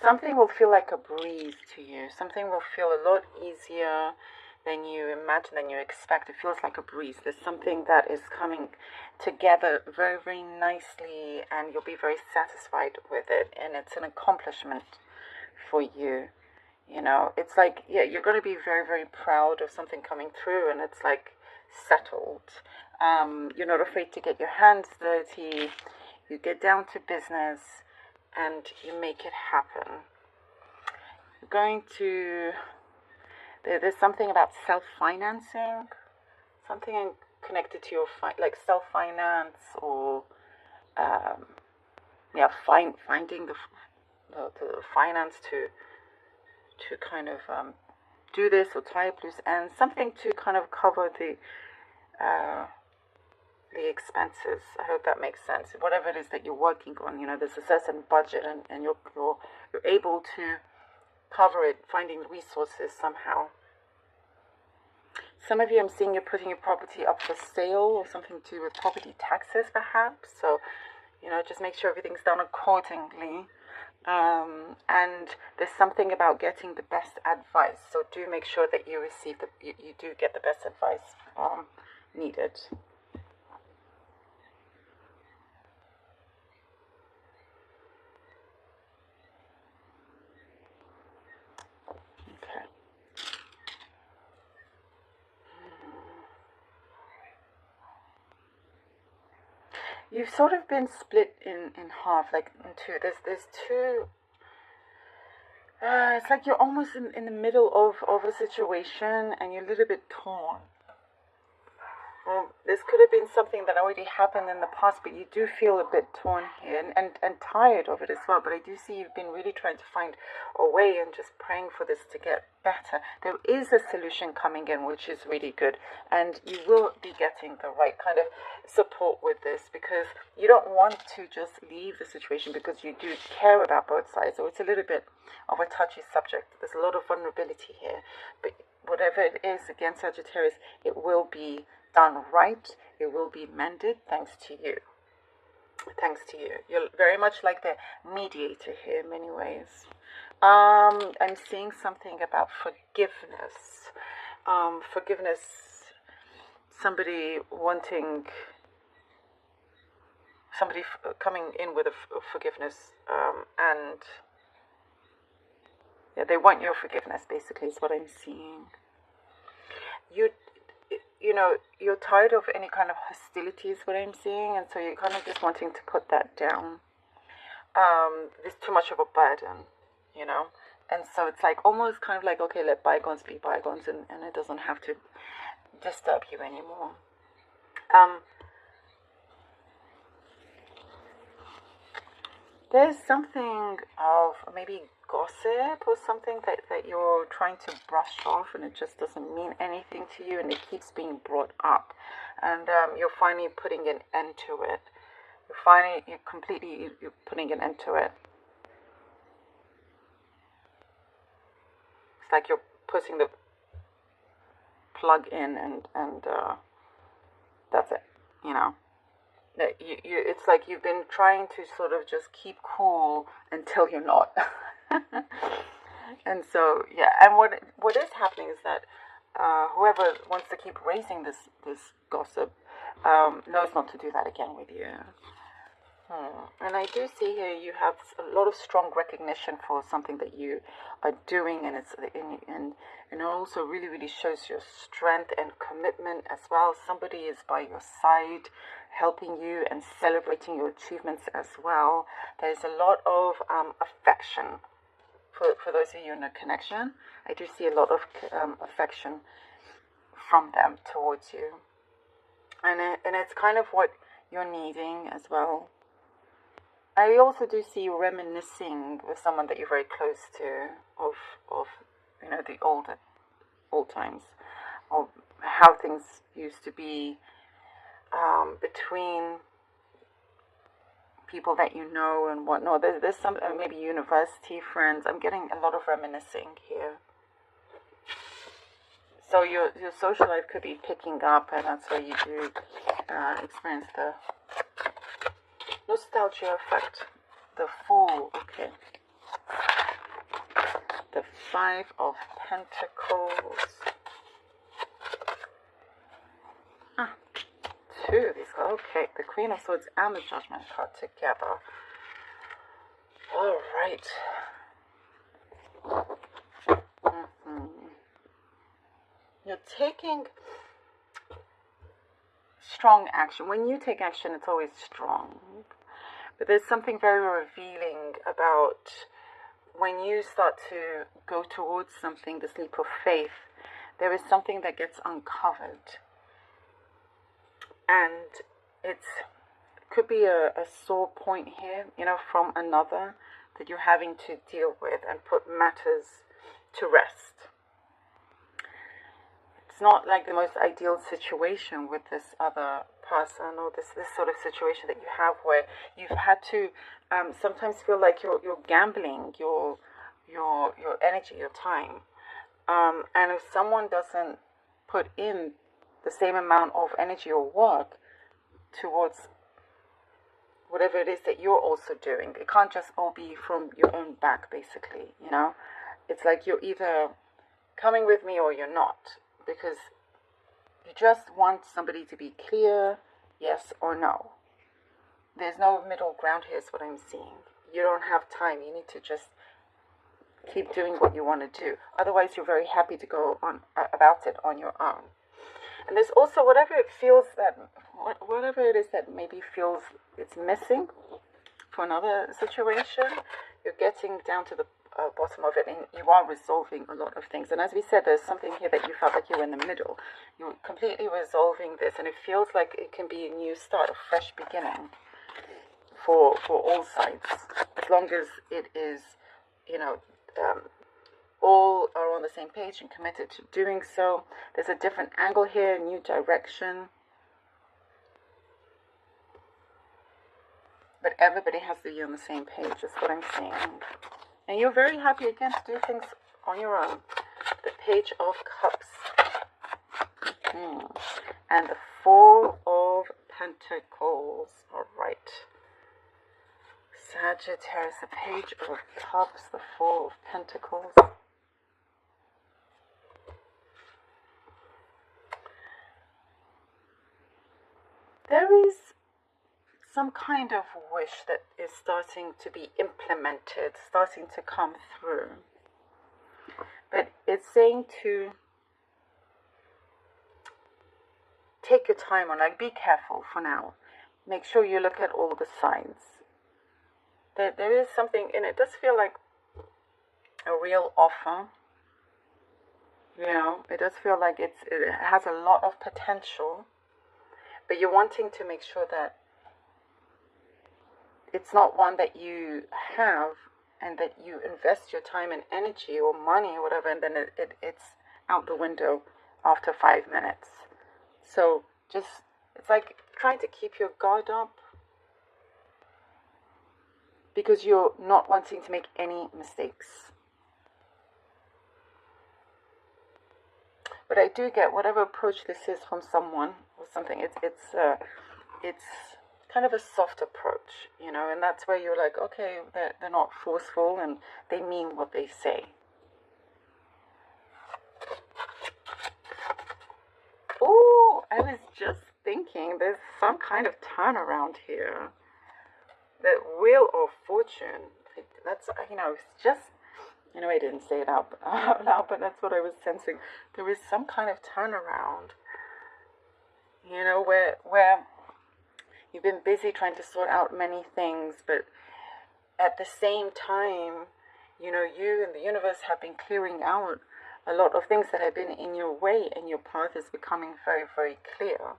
something will feel like a breeze to you. Something will feel a lot easier than you imagine, than you expect. It feels like a breeze. There's something that is coming together very, very nicely, and you'll be very satisfied with it, and it's an accomplishment for you. You know, it's like, yeah, you're going to be very, very proud of something coming through, and it's like settled. You're not afraid to get your hands dirty. You get down to business, and you make it happen. You're going to... There's something about self-financing, something connected to your like self-finance, or finding the finance to kind of do this or tie up loose ends, something to kind of cover the expenses. I hope that makes sense. Whatever it is that you're working on, you know, there's a certain budget, and you're able to cover it, finding resources somehow. Some of you, I'm seeing you're putting your property up for sale, or something to do with property taxes perhaps. So, you know, just make sure everything's done accordingly. And there's something about getting the best advice. So do make sure that you receive you do get the best advice needed. You've sort of been split in half, like in two. There's two. It's like you're almost in the middle of a situation, and you're a little bit torn. This could have been something that already happened in the past, but you do feel a bit torn here, and tired of it as well. But I do see you've been really trying to find a way and just praying for this to get better. There is a solution coming in, which is really good, and you will be getting the right kind of support with this, because you don't want to just leave the situation, because you do care about both sides. So it's a little bit of a touchy subject. There's a lot of vulnerability here, but whatever it is, again, Sagittarius, it will be done right. It will be mended thanks to you. Thanks to you. You're very much like the mediator here in many ways. I'm seeing something about forgiveness. Forgiveness. Somebody coming in with a forgiveness, and yeah, they want your forgiveness, basically, is what I'm seeing. You know, you're tired of any kind of hostilities, what I'm seeing, and so you're kind of just wanting to put that down. There's too much of a burden, you know, and so it's like almost kind of like, okay, let bygones be bygones, and it doesn't have to disturb you anymore. There's something of maybe gossip or something that you're trying to brush off, and it just doesn't mean anything to you, and it keeps being brought up, and you're finally putting an end to it. You're putting an end to it. It's like you're putting the plug in, and that's it, you know. It's like you've been trying to sort of just keep cool until you're not. And so, yeah, and what is happening is that whoever wants to keep raising this gossip knows not to do that again with you. And I do see here you have a lot of strong recognition for something that you are doing, and it also really, really shows your strength and commitment as well. Somebody is by your side, helping you and celebrating your achievements as well. There's a lot of affection for those of you in a connection. I do see a lot of affection from them towards you, and it's kind of what you're needing as well. I also do see you reminiscing with someone that you're very close to of you know, the old times, of how things used to be between people that you know and whatnot. There's some maybe university friends. I'm getting a lot of reminiscing here. So your social life could be picking up, and that's where you do experience the nostalgia effect. The Fool. Okay. Five of Pentacles. Two of these. Okay, the Queen of Swords and the Judgment card together. All right. You're taking strong action. When you take action, it's always strong. But there's something very revealing about when you start to go towards something, this leap of faith, there is something that gets uncovered. And it could be a sore point here, you know, from another that you're having to deal with and put matters to rest. It's not like the most ideal situation with this other person, or this sort of situation that you have where you've had to sometimes feel like you're gambling your energy, your time, and if someone doesn't put in the same amount of energy or work towards whatever it is that you're also doing, it can't just all be from your own back, basically, you know. It's like you're either coming with me or you're not, because you just want somebody to be clear, yes or no. There's no middle ground here is what I'm seeing. You don't have time. You need to just keep doing what you want to do. Otherwise, you're very happy to go on about it on your own. And there's also whatever it is that maybe feels it's missing for another situation, you're getting down to the bottom of it, and you are resolving a lot of things. And as we said, there's something here that you felt like you were in the middle. You're completely resolving this, and it feels like it can be a new start, a fresh beginning for all sides, as long as it is, you know, all are on the same page and committed to doing so. There's a different angle here, new direction. But everybody has to be on the same page, is what I'm saying. And you're very happy again to do things on your own. The Page of Cups. And the Four of Pentacles. All right. Sagittarius, the Page of Cups, the Four of Pentacles. There is some kind of wish that is starting to be implemented, starting to come through. But it's saying to take your time on, like, be careful for now. Make sure you look at all the signs. There is something, and it does feel like a real offer. You know, it does feel like it has a lot of potential. But you're wanting to make sure that it's not one that you have and that you invest your time and energy or money or whatever, and then it's out the window after 5 minutes. So just, it's like trying to keep your guard up because you're not wanting to make any mistakes. But I do get whatever approach this is from someone or something. It's kind of a soft approach, you know, and that's where you're like, okay, they're not forceful and they mean what they say. Oh, I was just thinking there's some kind of turnaround here. The Wheel of Fortune. That's, you know, it's just, you know, I didn't say it out loud, but that's what I was sensing. There is some kind of turnaround, you know, where you've been busy trying to sort out many things, but at the same time, you know, you and the universe have been clearing out a lot of things that have been in your way, and your path is becoming very, very clear.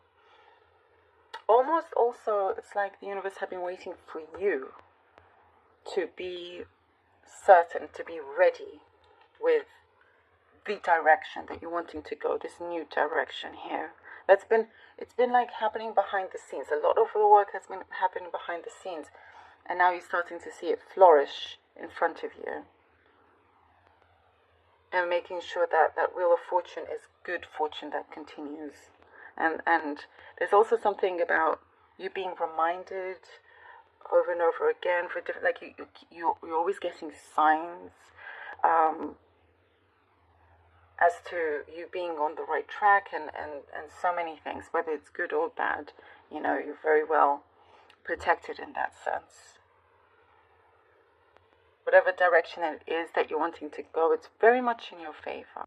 Almost also, it's like the universe have been waiting for you to be certain, to be ready with the direction that you're wanting to go, this new direction here. It's been like happening behind the scenes. A lot of the work has been happening behind the scenes, and now you're starting to see it flourish in front of you. And making sure that that Wheel of Fortune is good fortune that continues. And there's also something about you being reminded over and over again for different, like you're always getting signs. as to you being on the right track and so many things, whether it's good or bad. You know, you're very well protected in that sense. Whatever direction it is that you're wanting to go, it's very much in your favor.